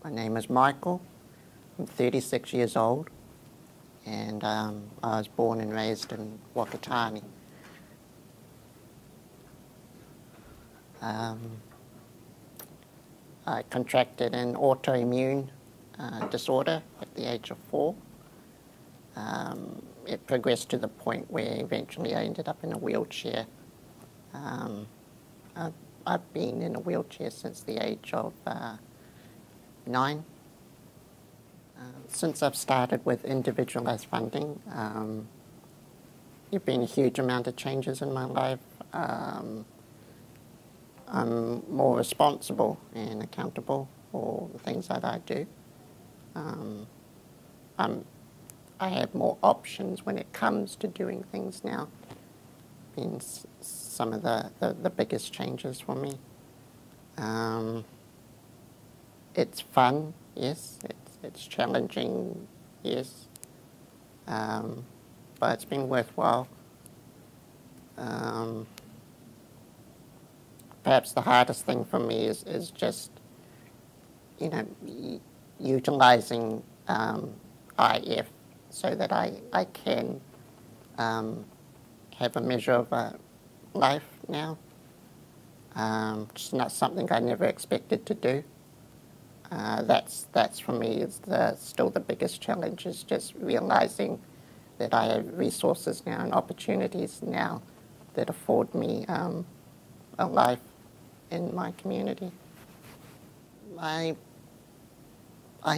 My name is Michael. I'm 36 years old, and I was born and raised in Wakatani. I contracted an autoimmune disorder at the age of 4. It progressed to the point where eventually I ended up in a wheelchair. I've been in a wheelchair since the age of 9. Since I've started with Individualised Funding, there have been a huge amount of changes in my life. I'm more responsible and accountable for the things that I do. I have more options when it comes to doing things now. Been some of the biggest changes for me. It's fun, yes. It's challenging, yes. But it's been worthwhile. Perhaps the hardest thing for me is just, utilising IF so that I can have a measure of life now. It's not something I never expected to do. That's for me is still the biggest challenge, is just realising that I have resources now and opportunities now that afford me a life in my community. I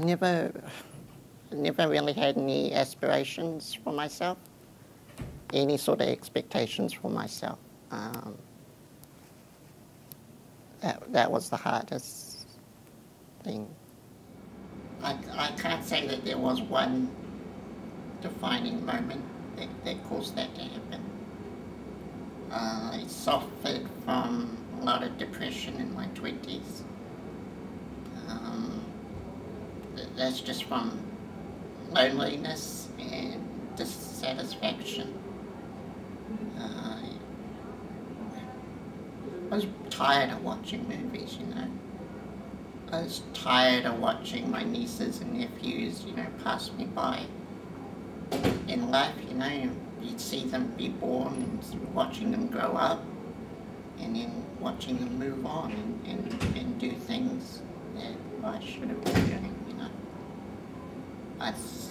never really had any aspirations for myself, any sort of expectations for myself. That was the hardest thing. I can't say that there was one defining moment that caused that to happen. I suffered from a lot of depression in my 20s. That's just from loneliness and dissatisfaction. I was tired of watching movies, I was tired of watching my nieces and nephews, pass me by. In life, you'd see them be born and watching them grow up, and then watching them move on and do things that I should have been doing,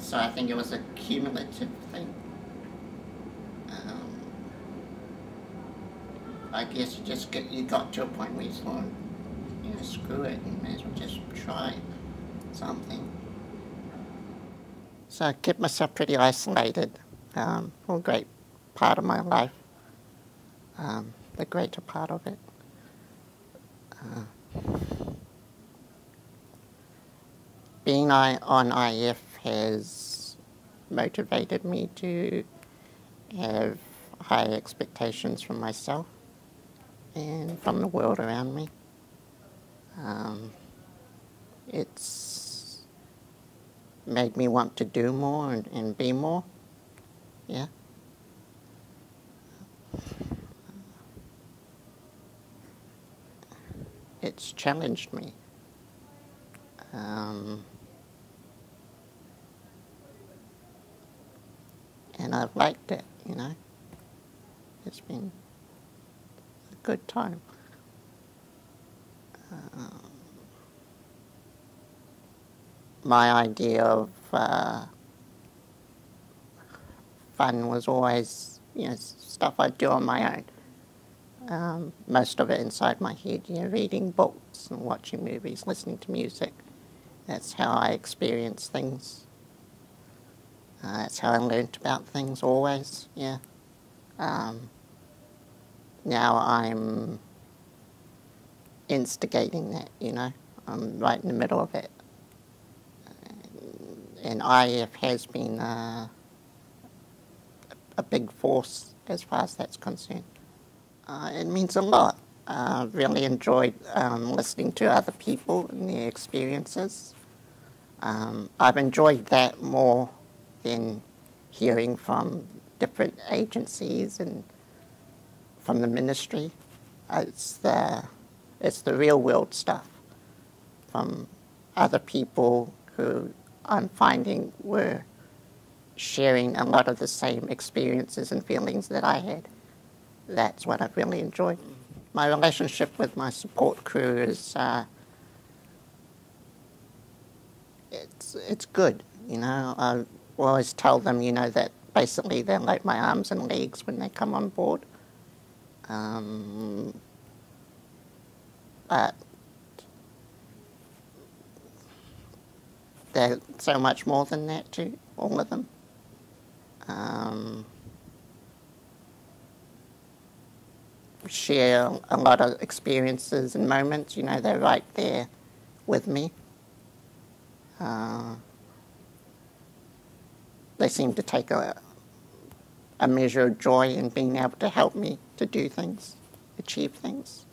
So I think it was a cumulative thing. I guess you got to a point where you thought, screw it, you may as well just try something. So I kept myself pretty isolated for a great part of my life, the greater part of it. Being on IF has motivated me to have high expectations from myself and from the world around me. It's made me want to do more and be more, yeah. It's challenged me. And I've liked it, It's been a good time. My idea of fun was always, stuff I'd do on my own. Most of it inside my head, reading books and watching movies, listening to music. That's how I experience things. That's how I learnt about things always, yeah. Now I'm instigating that, I'm right in the middle of it. And IF has been a big force as far as that's concerned. It means a lot. I've really enjoyed listening to other people and their experiences. I've enjoyed that more than hearing from different agencies and from the ministry. It's the real world stuff from other people who I'm finding were sharing a lot of the same experiences and feelings that I had. That's what I've really enjoyed. My relationship with my support crew is it's good. I always tell them, that basically they're like my arms and legs when they come on board. But they're so much more than that too, all of them. Share a lot of experiences and moments, they're right there with me. They seem to take a measure of joy in being able to help me to do things, achieve things.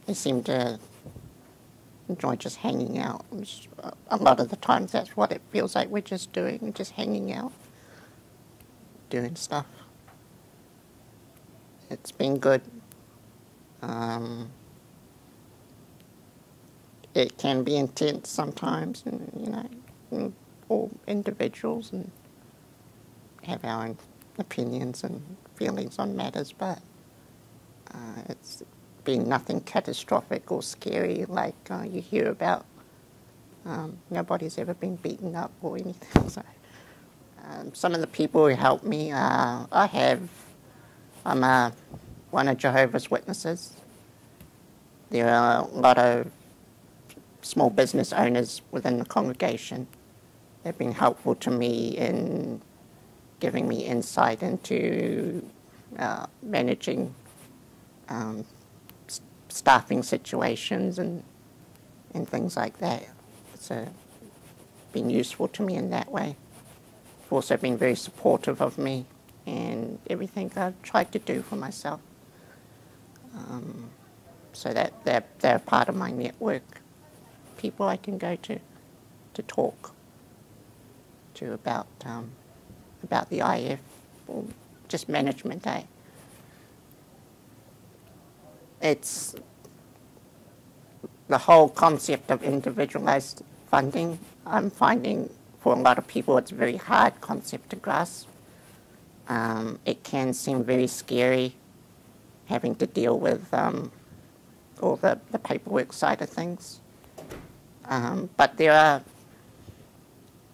They seem to enjoy just hanging out. A lot of the times that's what it feels like we're just doing, we're just hanging out, doing stuff. It's been good. It can be intense sometimes, and all individuals and have our own opinions and feelings on matters, but it's been nothing catastrophic or scary like you hear about. Nobody's ever been beaten up or anything. So, some of the people who helped me, I'm one of Jehovah's Witnesses. There are a lot of small business owners within the congregation. They've been helpful to me in giving me insight into managing staffing situations and things like that. It's been useful to me in that way. They've also been very supportive of me and everything I've tried to do for myself. So that they're part of my network, people I can go to talk to about the IF or just management. It's the whole concept of individualized funding. I'm finding for a lot of people it's a very hard concept to grasp. It can seem very scary having to deal with all the paperwork side of things. But there are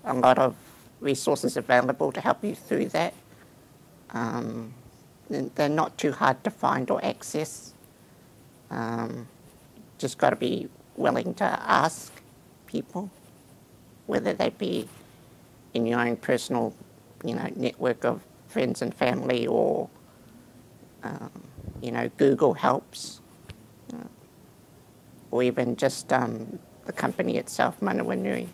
a lot of resources available to help you through that. They're not too hard to find or access. Just got to be willing to ask people, whether they be in your own personal, network of friends and family, or Google helps, or even just the company itself, Manawanui.